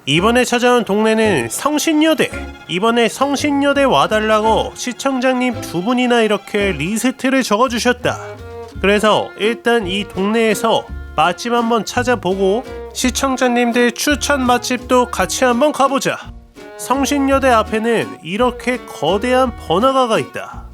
이번에 찾아온 동네는 성신여대. 이번에 성신여대 와달라고 시청장님 두 분이나 이렇게 리스트를 적어주셨다. 그래서 일단 이 동네에서 맛집 한번 찾아보고 시청자님들 추천 맛집도 같이 한번 가보자. 성신여대 앞에는 이렇게 거대한 번화가가 있다.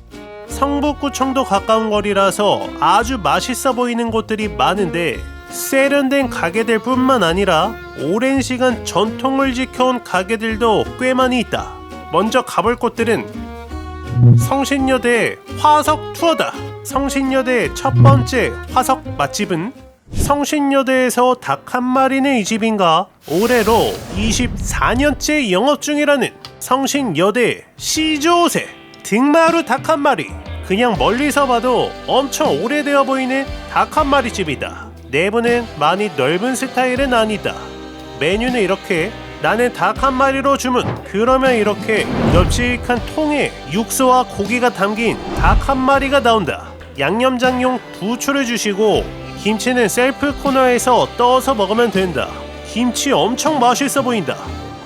성북구청도 가까운 거리라서 아주 맛있어 보이는 곳들이 많은데 세련된 가게들 뿐만 아니라 오랜 시간 전통을 지켜온 가게들도 꽤 많이 있다. 먼저 가볼 곳들은 성신여대 화석 투어다. 성신여대 첫 번째 화석 맛집은 성신여대에서 닭 한 마리는 이 집인가 올해로 24년째 영업 중이라는 성신여대 시조새 등마루 닭 한 마리. 그냥 멀리서 봐도 엄청 오래되어 보이는 닭 한 마리 집이다. 내부는 많이 넓은 스타일은 아니다. 메뉴는 이렇게 나는 닭 한 마리로 주문. 그러면 이렇게 널찍한 통에 육수와 고기가 담긴 닭 한 마리가 나온다. 양념장용 부추를 주시고 김치는 셀프 코너에서 떠서 먹으면 된다. 김치 엄청 맛있어 보인다.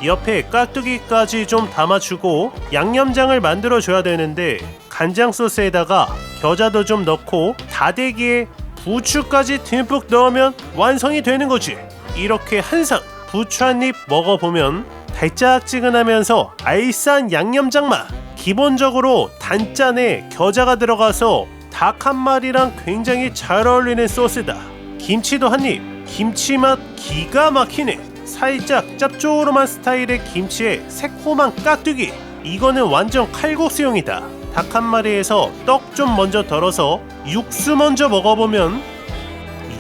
옆에 깍두기까지 좀 담아주고 양념장을 만들어줘야 되는데 간장 소스에다가 겨자도 좀 넣고 다대기에 부추까지 듬뿍 넣으면 완성이 되는 거지. 이렇게 한상 부추 한 입 먹어보면 달짝지근하면서 알싸한 양념장 맛. 기본적으로 단짠에 겨자가 들어가서 닭 한 마리랑 굉장히 잘 어울리는 소스다. 김치도 한 입. 김치 맛 기가 막히네. 살짝 짭조름한 스타일의 김치에 새콤한 깍두기. 이거는 완전 칼국수용이다. 닭 한 마리에서 떡 좀 먼저 덜어서 육수 먼저 먹어보면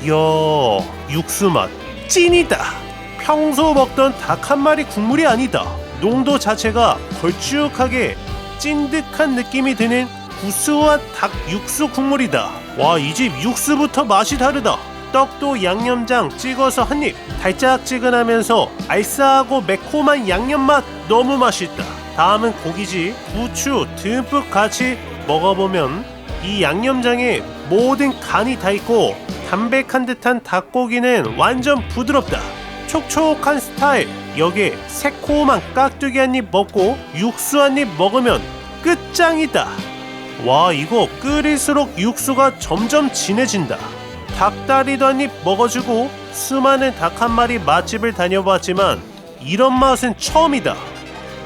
이야, 육수 맛 찐이다. 평소 먹던 닭 한 마리 국물이 아니다. 농도 자체가 걸쭉하게 찐득한 느낌이 드는 구수한 닭 육수 국물이다. 와, 이 집 육수부터 맛이 다르다. 떡도 양념장 찍어서 한 입. 달짝지근하면서 알싸하고 매콤한 양념 맛 너무 맛있다. 다음은 고기지. 부추 듬뿍 같이 먹어보면 이 양념장에 모든 간이 다 있고 담백한 듯한 닭고기는 완전 부드럽다. 촉촉한 스타일. 여기에 새콤한 깍두기 한 입 먹고 육수 한 입 먹으면 끝장이다. 와, 이거 끓일수록 육수가 점점 진해진다. 닭다리도 한 입 먹어주고 수많은 닭 한 마리 맛집을 다녀봤지만 이런 맛은 처음이다.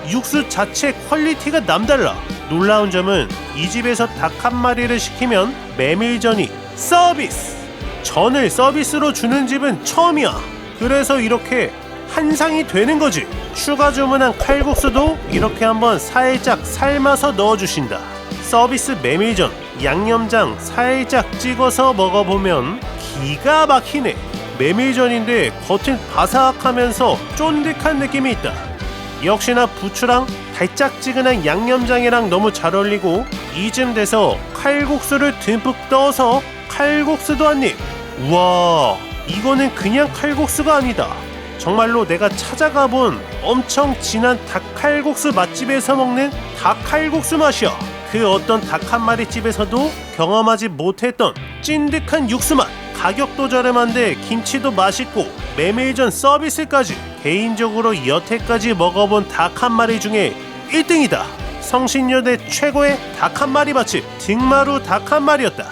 육수 자체 퀄리티가 남달라. 놀라운 점은 이 집에서 닭 한 마리를 시키면 메밀전이 서비스. 전을 서비스로 주는 집은 처음이야. 그래서 이렇게 한 상이 되는 거지. 추가 주문한 칼국수도 이렇게 한번 살짝 삶아서 넣어주신다. 서비스 메밀전 양념장 살짝 찍어서 먹어보면 기가 막히네. 메밀전인데 겉은 바삭하면서 쫀득한 느낌이 있다. 역시나 부추랑 달짝지근한 양념장이랑 너무 잘 어울리고 이쯤 돼서 칼국수를 듬뿍 떠서 칼국수도 한 입. 우와, 이거는 그냥 칼국수가 아니다. 정말로 내가 찾아가본 엄청 진한 닭칼국수 맛집에서 먹는 닭칼국수 맛이야. 그 어떤 닭 한 마리 집에서도 경험하지 못했던 찐득한 육수 맛. 가격도 저렴한데 김치도 맛있고 메밀전 서비스까지. 개인적으로 여태까지 먹어본 닭 한 마리 중에 1등이다. 성신여대 최고의 닭 한 마리 맛집 등마루 닭 한 마리였다.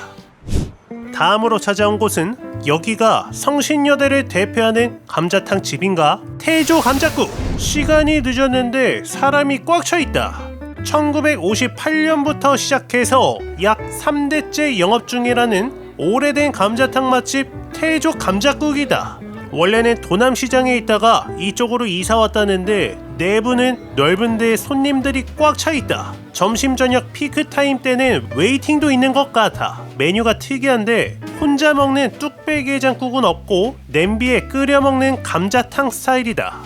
다음으로 찾아온 곳은 여기가 성신여대를 대표하는 감자탕 집인가? 태조 감자국. 시간이 늦었는데 사람이 꽉 차 있다. 1958년부터 시작해서 약 3대째 영업 중이라는 오래된 감자탕 맛집 태조 감자국이다. 원래는 도남시장에 있다가 이쪽으로 이사 왔다는데 내부는 넓은데 손님들이 꽉 차 있다. 점심 저녁 피크 타임 때는 웨이팅도 있는 것 같아. 메뉴가 특이한데 혼자 먹는 뚝배기 해장국은 없고 냄비에 끓여 먹는 감자탕 스타일이다.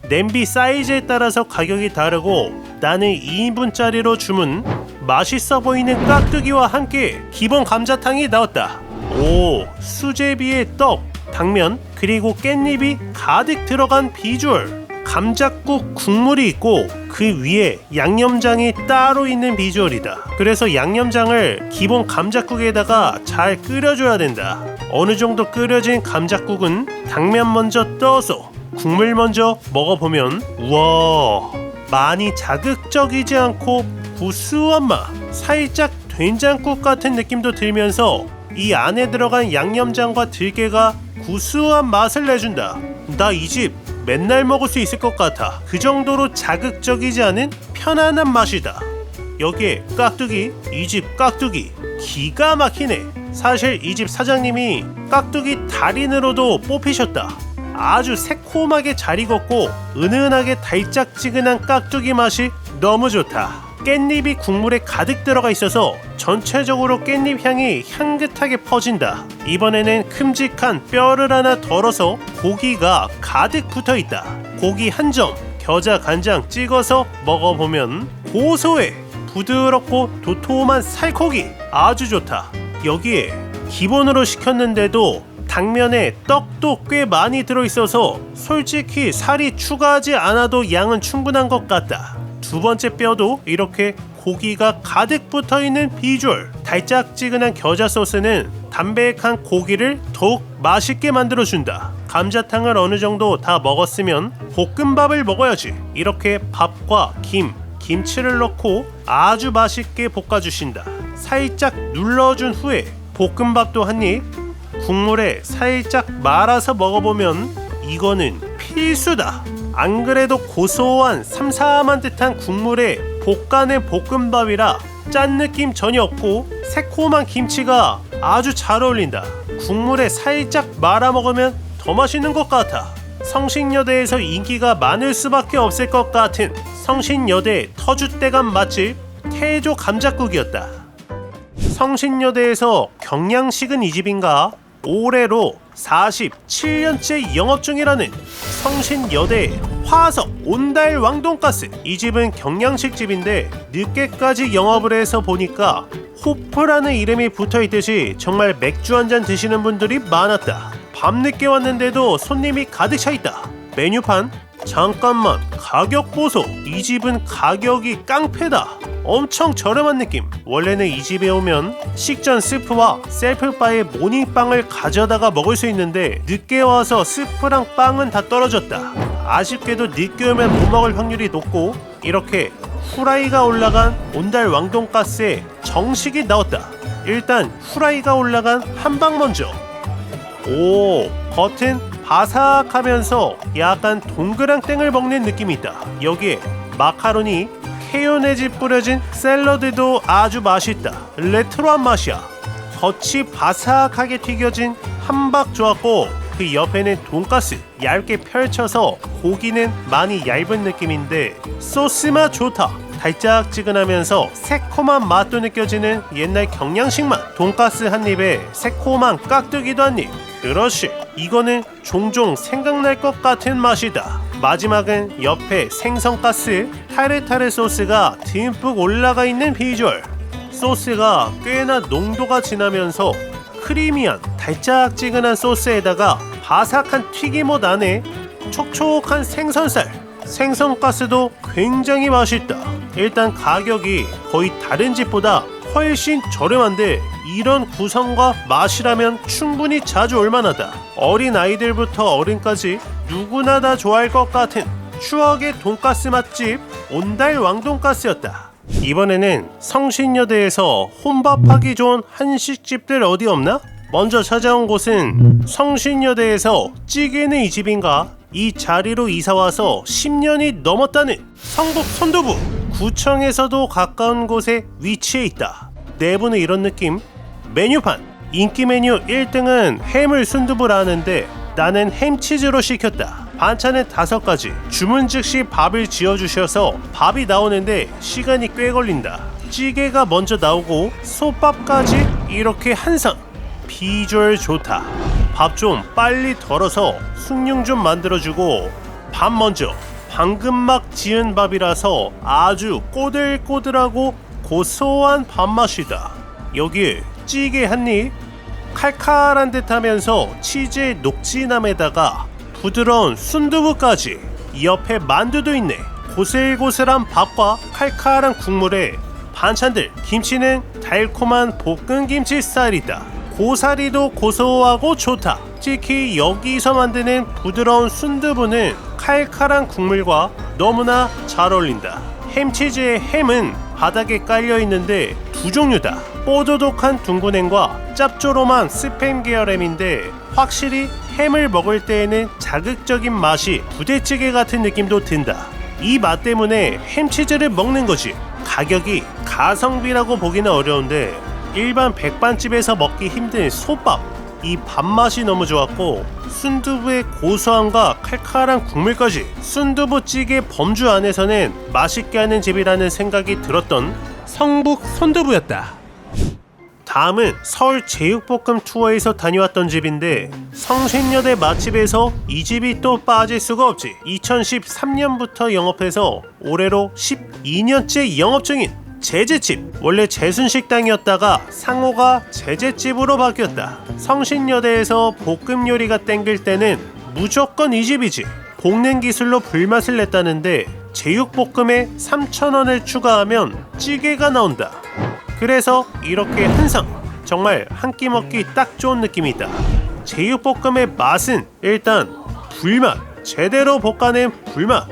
냄비 사이즈에 따라서 가격이 다르고 나는 2인분짜리로 주문. 맛있어 보이는 깍두기와 함께 기본 감자탕이 나왔다. 오, 수제비에 떡, 당면, 그리고 깻잎이 가득 들어간 비주얼. 감자국 국물이 있고 그 위에 양념장이 따로 있는 비주얼이다. 그래서 양념장을 기본 감자국에다가 잘 끓여줘야 된다. 어느 정도 끓여진 감자국은 당면 먼저 떠서 국물 먼저 먹어보면 우와, 많이 자극적이지 않고 구수한 맛, 살짝 된장국 같은 느낌도 들면서 이 안에 들어간 양념장과 들깨가 구수한 맛을 내준다. 나 이 집 맨날 먹을 수 있을 것 같아. 그 정도로 자극적이지 않은 편안한 맛이다. 여기에 깍두기, 이 집 깍두기 기가 막히네. 사실 이 집 사장님이 깍두기 달인으로도 뽑히셨다. 아주 새콤하게 잘 익었고 은은하게 달짝지근한 깍두기 맛이 너무 좋다. 깻잎이 국물에 가득 들어가 있어서 전체적으로 깻잎 향이 향긋하게 퍼진다. 이번에는 큼직한 뼈를 하나 덜어서 고기가 가득 붙어있다. 고기 한 점, 겨자 간장 찍어서 먹어보면 고소해. 부드럽고 도톰한 살코기 아주 좋다. 여기에 기본으로 시켰는데도 당면에 떡도 꽤 많이 들어있어서 솔직히 살이 추가하지 않아도 양은 충분한 것 같다. 두 번째 뼈도 이렇게 고기가 가득 붙어있는 비주얼. 달짝지근한 겨자 소스는 담백한 고기를 더욱 맛있게 만들어준다. 감자탕을 어느 정도 다 먹었으면 볶음밥을 먹어야지. 이렇게 밥과 김치를 넣고 아주 맛있게 볶아주신다. 살짝 눌러준 후에 볶음밥도 한입, 국물에 살짝 말아서 먹어보면 이거는 필수다. 안 그래도 고소한 삼삼한 듯한 국물에 볶아낸 볶음밥이라 짠 느낌 전혀 없고 새콤한 김치가 아주 잘 어울린다. 국물에 살짝 말아 먹으면 더 맛있는 것 같아. 성신여대에서 인기가 많을 수밖에 없을 것 같은 성신여대 터줏대감 맛집 태조 감자국이었다. 성신여대에서 경양식은 이 집인가? 올해로 47년째 영업 중이라는 성신여대 화석 온달 왕돈가스. 이 집은 경양식 집인데 늦게까지 영업을 해서 보니까 호프라는 이름이 붙어있듯이 정말 맥주 한잔 드시는 분들이 많았다. 밤늦게 왔는데도 손님이 가득 차있다. 메뉴판 잠깐만 가격 보소. 이 집은 가격이 깡패다. 엄청 저렴한 느낌. 원래는 이 집에 오면 식전 스프와 셀프바의 모닝빵을 가져다가 먹을 수 있는데 늦게 와서 스프랑 빵은 다 떨어졌다. 아쉽게도 늦게 오면 못 먹을 확률이 높고 이렇게 후라이가 올라간 온달 왕돈가스에 정식이 나왔다. 일단 후라이가 올라간 한방 먼저. 오, 겉은 바삭하면서 약간 동그랑땡을 먹는 느낌이 있다. 여기에 마카로니, 케요네즈 뿌려진 샐러드도 아주 맛있다. 레트로한 맛이야. 겉이 바삭하게 튀겨진 함박 좋았고 그 옆에는 돈가스 얇게 펼쳐서 고기는 많이 얇은 느낌인데 소스 맛 좋다. 달짝지근하면서 새콤한 맛도 느껴지는 옛날 경양식 맛. 돈가스 한 입에 새콤한 깍두기도 한 입. 그렇지, 이거는 종종 생각날 것 같은 맛이다. 마지막은 옆에 생선가스 타르타르 소스가 듬뿍 올라가 있는 비주얼. 소스가 꽤나 농도가 진하면서 크리미한 달짝지근한 소스에다가 바삭한 튀김옷 안에 촉촉한 생선살. 생선가스도 굉장히 맛있다. 일단 가격이 거의 다른 집보다 훨씬 저렴한데 이런 구성과 맛이라면 충분히 자주 올만하다. 어린 아이들부터 어른까지 누구나 다 좋아할 것 같은 추억의 돈가스 맛집 온달 왕돈가스였다. 이번에는 성신여대에서 혼밥하기 좋은 한식집들 어디 없나? 먼저 찾아온 곳은 성신여대에서 찌개는 이 집인가? 이 자리로 이사와서 10년이 넘었다는 성북 선두부. 구청에서도 가까운 곳에 위치해 있다. 내부는 이런 느낌. 메뉴판 인기 메뉴 1등은 해물 순두부라는데 나는 햄치즈로 시켰다. 반찬은 5가지. 주문 즉시 밥을 지어주셔서 밥이 나오는데 시간이 꽤 걸린다. 찌개가 먼저 나오고 솥밥까지 이렇게 한상. 비주얼 좋다. 밥 좀 빨리 덜어서 숭늉 좀 만들어주고 밥 먼저. 방금 막 지은 밥이라서 아주 꼬들꼬들하고 고소한 밥맛이다. 여기에 찌개 한입. 칼칼한 듯하면서 치즈의 녹진함에다가 부드러운 순두부까지. 옆에 만두도 있네. 고슬고슬한 밥과 칼칼한 국물에 반찬들. 김치는 달콤한 볶은 김치 스타일이다. 고사리도 고소하고 좋다. 특히 여기서 만드는 부드러운 순두부는 칼칼한 국물과 너무나 잘 어울린다. 햄치즈의 햄은 바닥에 깔려있는데 두 종류다. 뽀드독한 둥근햄과 짭조름한 스팸 계열 햄인데 확실히 햄을 먹을 때에는 자극적인 맛이 부대찌개 같은 느낌도 든다. 이 맛 때문에 햄치즈를 먹는 거지. 가격이 가성비라고 보기는 어려운데 일반 백반집에서 먹기 힘든 솥밥, 이 밥맛이 너무 좋았고 순두부의 고소함과 칼칼한 국물까지 순두부찌개 범주 안에서는 맛있게 하는 집이라는 생각이 들었던 성북 손두부였다. 다음은 서울 제육볶음 투어에서 다녀왔던 집인데 성신여대 맛집에서 이 집이 또 빠질 수가 없지. 2013년부터 영업해서 올해로 12년째 영업 중인 제제집. 원래 제순식당이었다가 상호가 제제집으로 바뀌었다. 성신여대에서 볶음 요리가 땡길 때는 무조건 이 집이지. 볶는 기술로 불맛을 냈다는데 제육볶음에 3,000원을 추가하면 찌개가 나온다. 그래서 이렇게 한상, 정말 한 끼 먹기 딱 좋은 느낌이다. 제육볶음의 맛은 일단 불맛, 제대로 볶아낸 불맛,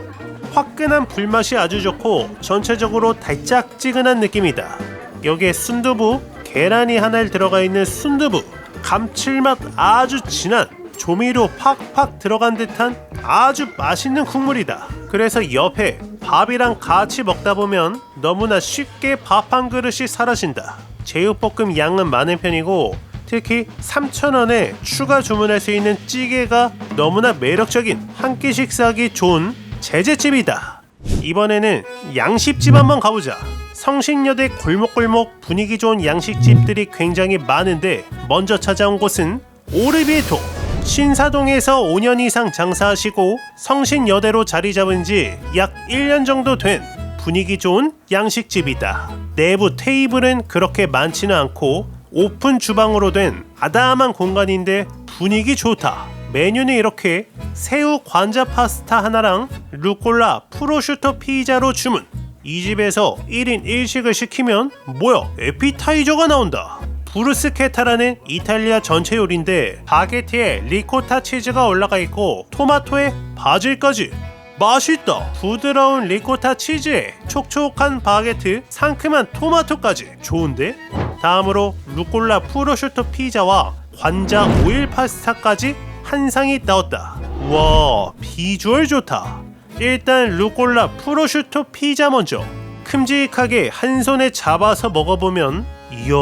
화끈한 불맛이 아주 좋고 전체적으로 달짝지근한 느낌이다. 여기에 순두부, 계란이 하나 들어가 있는 순두부, 감칠맛 아주 진한 조미료 팍팍 들어간 듯한 아주 맛있는 국물이다. 그래서 옆에 밥이랑 같이 먹다 보면 너무나 쉽게 밥 한 그릇이 사라진다. 제육볶음 양은 많은 편이고 특히 3,000원에 추가 주문할 수 있는 찌개가 너무나 매력적인 한 끼 식사하기 좋은 제제집이다. 이번에는 양식집 한번 가보자. 성신여대 골목골목 분위기 좋은 양식집들이 굉장히 많은데 먼저 찾아온 곳은 오르비에토. 신사동에서 5년 이상 장사하시고 성신여대로 자리 잡은 지 약 1년 정도 된 분위기 좋은 양식집이다. 내부 테이블은 그렇게 많지는 않고 오픈 주방으로 된 아담한 공간인데 분위기 좋다. 메뉴는 이렇게 새우 관자 파스타 하나랑 루꼴라 프로슈터 피자로 주문. 이 집에서 1인 1식을 시키면 뭐야, 에피타이저가 나온다. 브루스케타라는 이탈리아 전체 요리인데 바게트에 리코타 치즈가 올라가 있고 토마토에 바질까지. 맛있다. 부드러운 리코타 치즈에 촉촉한 바게트, 상큼한 토마토까지. 좋은데? 다음으로 루꼴라 프로슈터 피자와 관자 오일 파스타까지 한 상이 나왔다. 와, 비주얼 좋다. 일단 루꼴라 프로슈터 피자 먼저 큼직하게 한 손에 잡아서 먹어보면 이야,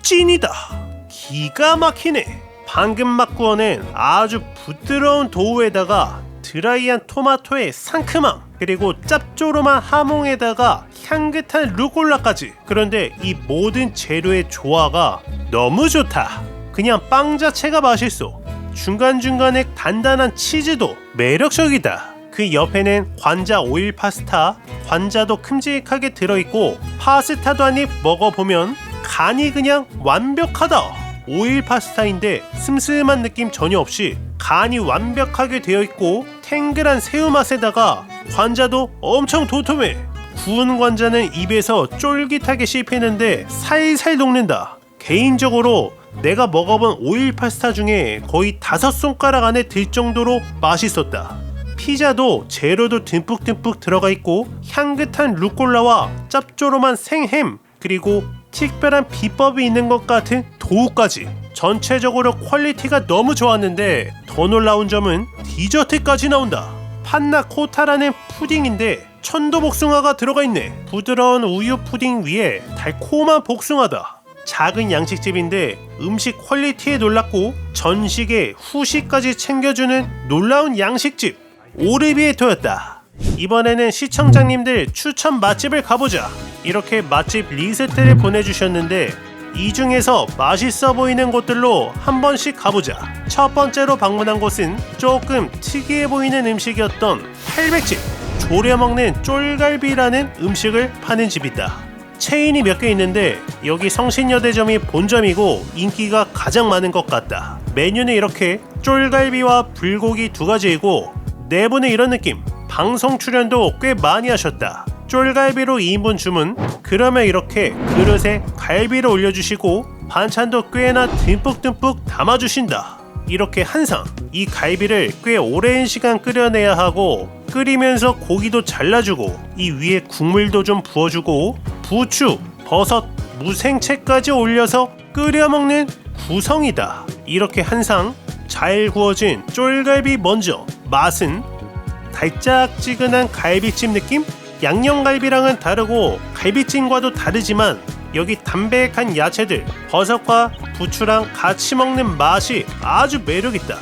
찐이다. 기가 막히네. 방금 막 구워낸 아주 부드러운 도우에다가 드라이한 토마토의 상큼함, 그리고 짭조름한 하몽에다가 향긋한 루꼴라까지. 그런데 이 모든 재료의 조화가 너무 좋다. 그냥 빵 자체가 맛있어. 중간중간에 단단한 치즈도 매력적이다. 그 옆에는 관자 오일 파스타, 관자도 큼직하게 들어있고 파스타도 한 입 먹어보면 간이 그냥 완벽하다. 오일 파스타인데 슴슴한 느낌 전혀 없이 간이 완벽하게 되어있고 탱글한 새우 맛에다가 관자도 엄청 도톰해. 구운 관자는 입에서 쫄깃하게 씹히는데 살살 녹는다. 개인적으로 내가 먹어본 오일 파스타 중에 거의 5손가락 안에 들 정도로 맛있었다. 피자도 재료도 듬뿍듬뿍 들어가 있고 향긋한 루꼴라와 짭조름한 생햄, 그리고 특별한 비법이 있는 것 같은 도우까지. 전체적으로 퀄리티가 너무 좋았는데 더 놀라운 점은 디저트까지 나온다. 판나코타라는 푸딩인데 천도복숭아가 들어가 있네. 부드러운 우유 푸딩 위에 달콤한 복숭아다. 작은 양식집인데 음식 퀄리티에 놀랐고 전식에 후식까지 챙겨주는 놀라운 양식집 오르비에토였다. 이번에는 시청자님들 추천 맛집을 가보자. 이렇게 맛집 리스트를 보내주셨는데 이 중에서 맛있어 보이는 곳들로 한 번씩 가보자. 첫 번째로 방문한 곳은 조금 특이해 보이는 음식이었던 팔백집. 조려먹는 쫄갈비라는 음식을 파는 집이다. 체인이 몇 개 있는데 여기 성신여대점이 본점이고 인기가 가장 많은 것 같다. 메뉴는 이렇게 쫄갈비와 불고기 2가지이고 내부는 이런 느낌. 방송 출연도 꽤 많이 하셨다. 쫄갈비로 2인분 주문, 그러면 이렇게 그릇에 갈비를 올려주시고 반찬도 꽤나 듬뿍듬뿍 담아주신다. 이렇게 한상 이 갈비를 꽤 오랜 시간 끓여내야 하고, 끓이면서 고기도 잘라주고 이 위에 국물도 좀 부어주고 부추, 버섯, 무생채까지 올려서 끓여 먹는 구성이다. 이렇게 한상 잘 구워진 쫄갈비 먼저. 맛은 달짝지근한 갈비찜 느낌? 양념갈비랑은 다르고 갈비찜과도 다르지만 여기 담백한 야채들, 버섯과 부추랑 같이 먹는 맛이 아주 매력있다.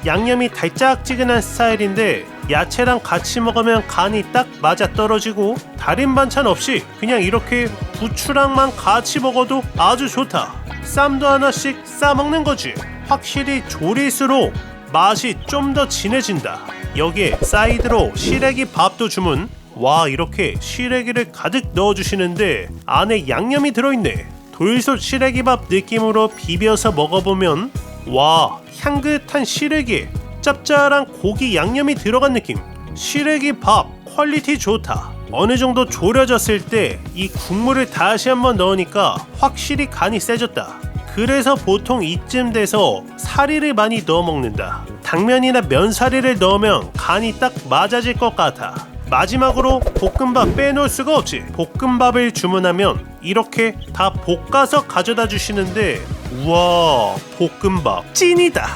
양념이 달짝지근한 스타일인데 야채랑 같이 먹으면 간이 딱 맞아떨어지고 다른 반찬 없이 그냥 이렇게 부추랑만 같이 먹어도 아주 좋다. 쌈도 하나씩 싸먹는 거지. 확실히 조릴수록 맛이 좀 더 진해진다. 여기에 사이드로 시래기 밥도 주문. 와, 이렇게 시래기를 가득 넣어주시는데 안에 양념이 들어있네. 돌솥 시래기밥 느낌으로 비벼서 먹어보면 와, 향긋한 시래기에 짭짤한 고기 양념이 들어간 느낌. 시래기 밥 퀄리티 좋다. 어느 정도 졸여졌을 때 이 국물을 다시 한번 넣으니까 확실히 간이 세졌다. 그래서 보통 이쯤 돼서 사리를 많이 넣어 먹는다. 당면이나 면사리를 넣으면 간이 딱 맞아질 것 같아. 마지막으로 볶음밥 빼놓을 수가 없지. 볶음밥을 주문하면 이렇게 다 볶아서 가져다 주시는데 우와, 볶음밥 찐이다.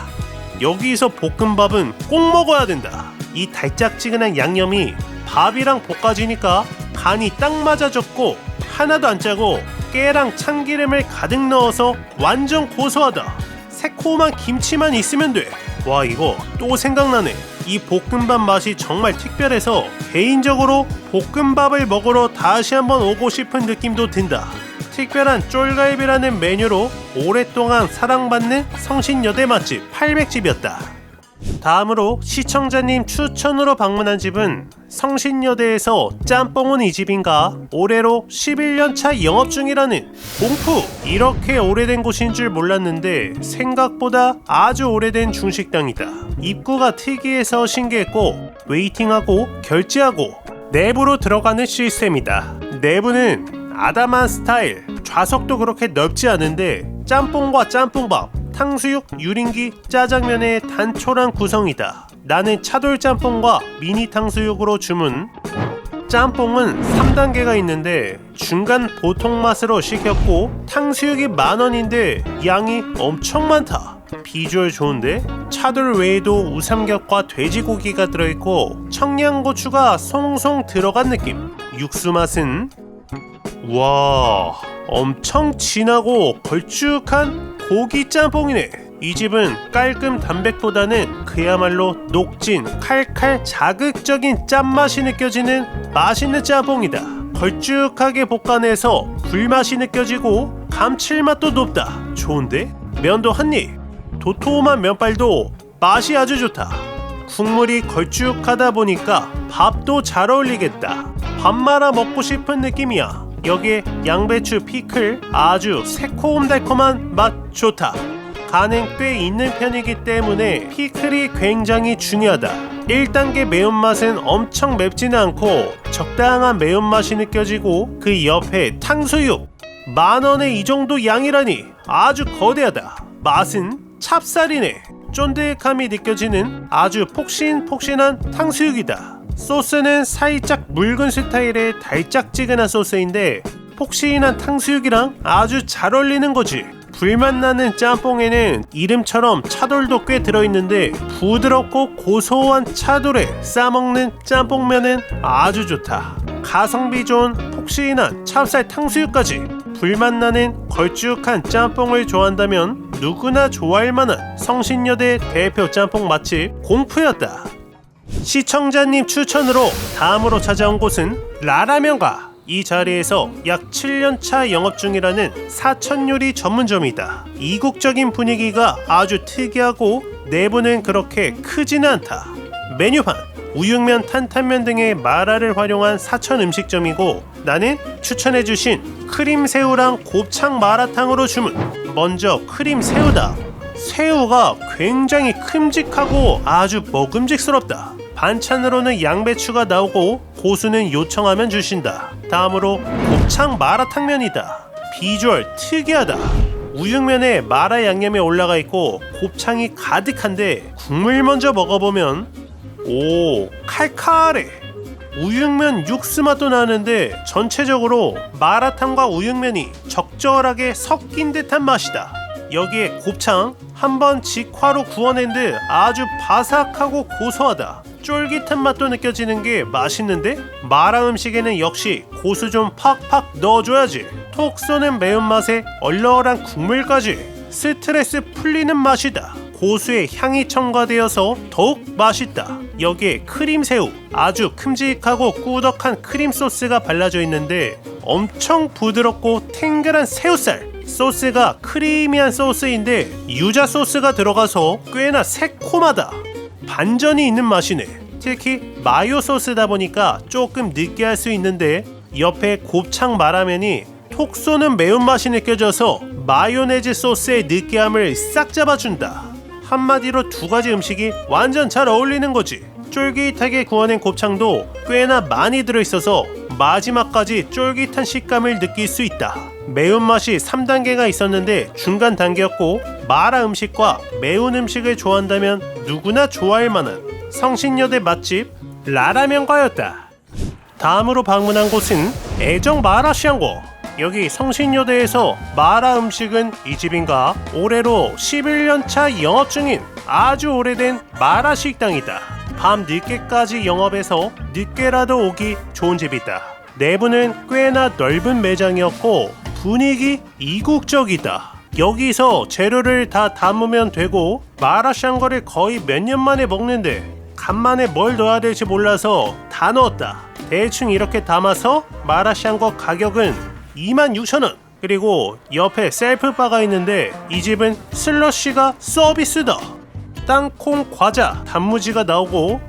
여기서 볶음밥은 꼭 먹어야 된다. 이 달짝지근한 양념이 밥이랑 볶아지니까 간이 딱 맞아졌고 하나도 안 짜고 깨랑 참기름을 가득 넣어서 완전 고소하다. 새콤한 김치만 있으면 돼. 와, 이거 또 생각나네. 이 볶음밥 맛이 정말 특별해서 개인적으로 볶음밥을 먹으러 다시 한번 오고 싶은 느낌도 든다. 특별한 쫄갈비라는 메뉴로 오랫동안 사랑받는 성신여대 맛집 800집이었다. 다음으로 시청자님 추천으로 방문한 집은 성신여대에서 짬뽕은 이 집인가 올해로 11년차 영업 중이라는 봉푸. 이렇게 오래된 곳인 줄 몰랐는데 생각보다 아주 오래된 중식당이다. 입구가 특이해서 신기했고 웨이팅하고 결제하고 내부로 들어가는 시스템이다. 내부는 아담한 스타일, 좌석도 그렇게 넓지 않은데 짬뽕과 짬뽕밥, 탕수육, 유린기, 짜장면의 단촐한 구성이다. 나는 차돌짬뽕과 미니 탕수육으로 주문. 짬뽕은 3단계가 있는데 중간 보통 맛으로 시켰고 탕수육이 10,000원인데 양이 엄청 많다. 비주얼 좋은데? 차돌 외에도 우삼겹과 돼지고기가 들어있고 청양고추가 송송 들어간 느낌. 육수 맛은 와, 엄청 진하고 걸쭉한 고기 짬뽕이네. 이 집은 깔끔 담백보다는 그야말로 녹진 칼칼 자극적인 짠맛이 느껴지는 맛있는 짬뽕이다. 걸쭉하게 볶아내서 불맛이 느껴지고 감칠맛도 높다. 좋은데? 면도 한입. 도톰한 면발도 맛이 아주 좋다. 국물이 걸쭉하다 보니까 밥도 잘 어울리겠다. 밥 말아 먹고 싶은 느낌이야. 여기에 양배추 피클 아주 새콤달콤한 맛 좋다. 간은 꽤 있는 편이기 때문에 피클이 굉장히 중요하다. 1단계 매운맛은 엄청 맵지는 않고 적당한 매운맛이 느껴지고 그 옆에 탕수육 10,000원에 이 정도 양이라니 아주 거대하다. 맛은 찹쌀이네. 쫀득함이 느껴지는 아주 폭신폭신한 탕수육이다. 소스는 살짝 묽은 스타일의 달짝지근한 소스인데 폭신한 탕수육이랑 아주 잘 어울리는 거지. 불맛 나는 짬뽕에는 이름처럼 차돌도 꽤 들어있는데 부드럽고 고소한 차돌에 싸먹는 짬뽕면은 아주 좋다. 가성비 좋은 폭신한 찹쌀 탕수육까지. 불맛 나는 걸쭉한 짬뽕을 좋아한다면 누구나 좋아할 만한 성신여대 대표 짬뽕 맛집 공푸였다. 시청자님 추천으로 다음으로 찾아온 곳은 라라면가. 이 자리에서 약 7년차 영업 중이라는 사천요리 전문점이다. 이국적인 분위기가 아주 특이하고 내부는 그렇게 크지는 않다. 메뉴판 우육면, 탄탄면 등의 마라를 활용한 사천 음식점이고 나는 추천해주신 크림새우랑 곱창 마라탕으로 주문. 먼저 크림새우다. 새우가 굉장히 큼직하고 아주 먹음직스럽다. 반찬으로는 양배추가 나오고 고수는 요청하면 주신다. 다음으로 곱창 마라탕면이다. 비주얼 특이하다. 우육면에 마라 양념이 올라가 있고 곱창이 가득한데 국물 먼저 먹어보면 오, 칼칼해. 우육면 육수 맛도 나는데 전체적으로 마라탕과 우육면이 적절하게 섞인 듯한 맛이다. 여기에 곱창 한번 직화로 구워낸 듯 아주 바삭하고 고소하다. 쫄깃한 맛도 느껴지는 게 맛있는데 마라 음식에는 역시 고수 좀 팍팍 넣어줘야지. 톡 쏘는 매운맛에 얼얼한 국물까지 스트레스 풀리는 맛이다. 고수의 향이 첨가되어서 더욱 맛있다. 여기에 크림새우, 아주 큼직하고 꾸덕한 크림 소스가 발라져 있는데 엄청 부드럽고 탱글한 새우살, 소스가 크리미한 소스인데 유자 소스가 들어가서 꽤나 새콤하다. 반전이 있는 맛이네. 특히 마요 소스다 보니까 조금 느끼할 수 있는데 옆에 곱창 마라면이 톡 쏘는 매운맛이 느껴져서 마요네즈 소스의 느끼함을 싹 잡아준다. 한마디로 두 가지 음식이 완전 잘 어울리는 거지. 쫄깃하게 구워낸 곱창도 꽤나 많이 들어있어서 마지막까지 쫄깃한 식감을 느낄 수 있다. 매운맛이 3단계가 있었는데 중간 단계였고 마라 음식과 매운 음식을 좋아한다면 누구나 좋아할 만한 성신여대 맛집 라라면과였다. 다음으로 방문한 곳은 애정 마라샹궈. 여기 성신여대에서 마라 음식은 이 집인가 올해로 11년차 영업 중인 아주 오래된 마라 식당이다. 밤 늦게까지 영업해서 늦게라도 오기 좋은 집이다. 내부는 꽤나 넓은 매장이었고 분위기 이국적이다. 여기서 재료를 다 담으면 되고 마라샹궈를 거의 몇 년 만에 먹는데 간만에 뭘 넣어야 될지 몰라서 다 넣었다. 대충 이렇게 담아서 마라샹궈 가격은 26,000원. 그리고 옆에 셀프바가 있는데 이 집은 슬러시가 서비스다. 땅콩 과자 단무지가 나오고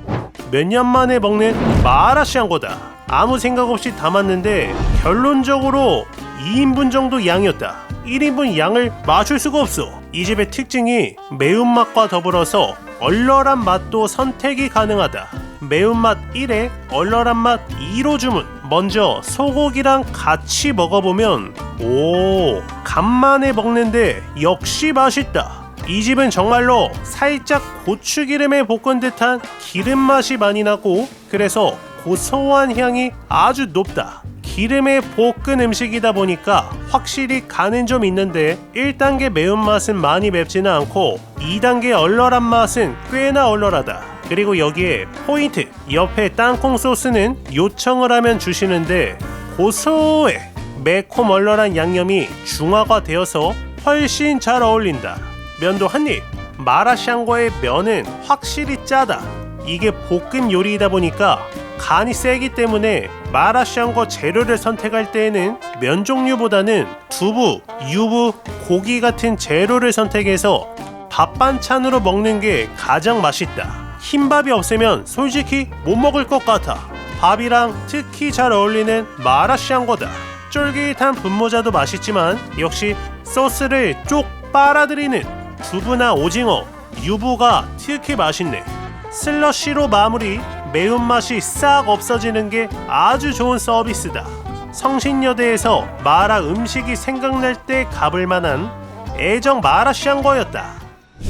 몇 년 만에 먹는 마라샹궈다. 아무 생각 없이 담았는데 결론적으로 2인분 정도 양이었다. 1인분 양을 맞출 수가 없어. 이 집의 특징이 매운맛과 더불어서 얼얼한 맛도 선택이 가능하다. 매운맛 1에 얼얼한 맛 2로 주문. 먼저 소고기랑 같이 먹어보면 오, 간만에 먹는데 역시 맛있다. 이 집은 정말로 살짝 고추기름에 볶은 듯한 기름맛이 많이 나고 그래서 고소한 향이 아주 높다. 기름에 볶은 음식이다 보니까 확실히 간은 좀 있는데 1단계 매운맛은 많이 맵지는 않고 2단계 얼얼한 맛은 꽤나 얼얼하다. 그리고 여기에 포인트, 옆에 땅콩 소스는 요청을 하면 주시는데 고소해. 매콤 얼얼한 양념이 중화가 되어서 훨씬 잘 어울린다. 면도 한입. 마라샹궈의 면은 확실히 짜다. 이게 볶음 요리이다 보니까 간이 세기 때문에 마라샹궈 재료를 선택할 때에는 면 종류보다는 두부, 유부, 고기 같은 재료를 선택해서 밥 반찬으로 먹는 게 가장 맛있다. 흰밥이 없으면 솔직히 못 먹을 것 같아. 밥이랑 특히 잘 어울리는 마라샹궈다. 쫄깃한 분모자도 맛있지만 역시 소스를 쪽 빨아들이는 두부나 오징어, 유부가 특히 맛있네. 슬러시로 마무리. 매운맛이 싹 없어지는 게 아주 좋은 서비스다. 성신여대에서 마라 음식이 생각날 때 가볼 만한 애정 마라샹궈였다.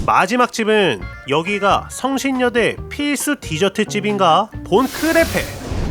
마지막 집은 여기가 성신여대 필수 디저트 집인가 본 크레페.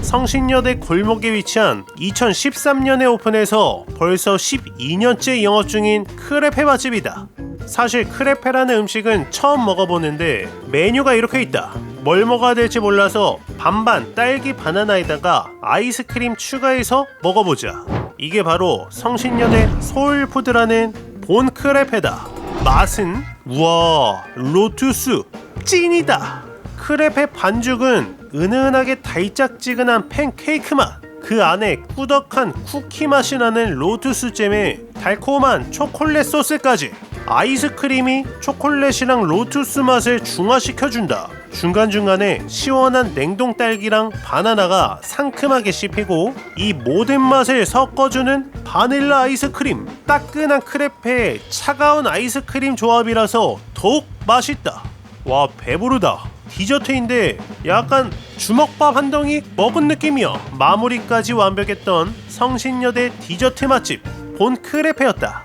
성신여대 골목에 위치한 2013년에 오픈해서 벌써 12년째 영업 중인 크레페 맛집이다. 사실 크레페라는 음식은 처음 먹어보는데 메뉴가 이렇게 있다. 뭘 먹어야 될지 몰라서 반반 딸기 바나나에다가 아이스크림 추가해서 먹어보자. 이게 바로 성신여대 소울푸드라는 본 크레페다. 맛은 우와, 로투스 찐이다. 크레페 반죽은 은은하게 달짝지근한 팬케이크 맛, 그 안에 꾸덕한 쿠키 맛이 나는 로투스 잼에 달콤한 초콜릿 소스까지. 아이스크림이 초콜릿이랑 로투스 맛을 중화시켜준다. 중간중간에 시원한 냉동 딸기랑 바나나가 상큼하게 씹히고 이 모든 맛을 섞어주는 바닐라 아이스크림. 따끈한 크레페에 차가운 아이스크림 조합이라서 더욱 맛있다. 와, 배부르다. 디저트인데 약간 주먹밥 한 덩이 먹은 느낌이야. 마무리까지 완벽했던 성신여대 디저트 맛집 본 크레페였다.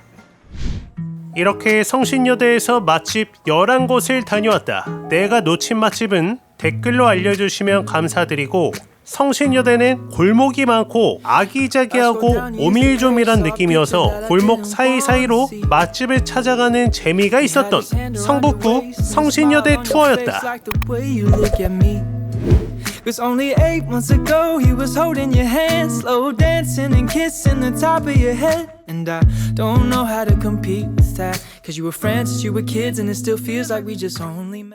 이렇게 성신여대에서 맛집 11곳을 다녀왔다. 내가 놓친 맛집은 댓글로 알려주시면 감사드리고, 성신여대는 골목이 많고 아기자기하고 오밀조밀한 느낌이어서 골목 사이사이로 맛집을 찾아가는 재미가 있었던 성북구 성신여대 투어였다. Cause only 8 months ago he was holding your hand, slow dancing and kissing the top of your head. And I don't know how to compete with that, cause you were friends since you were kids and it still feels like we just only met.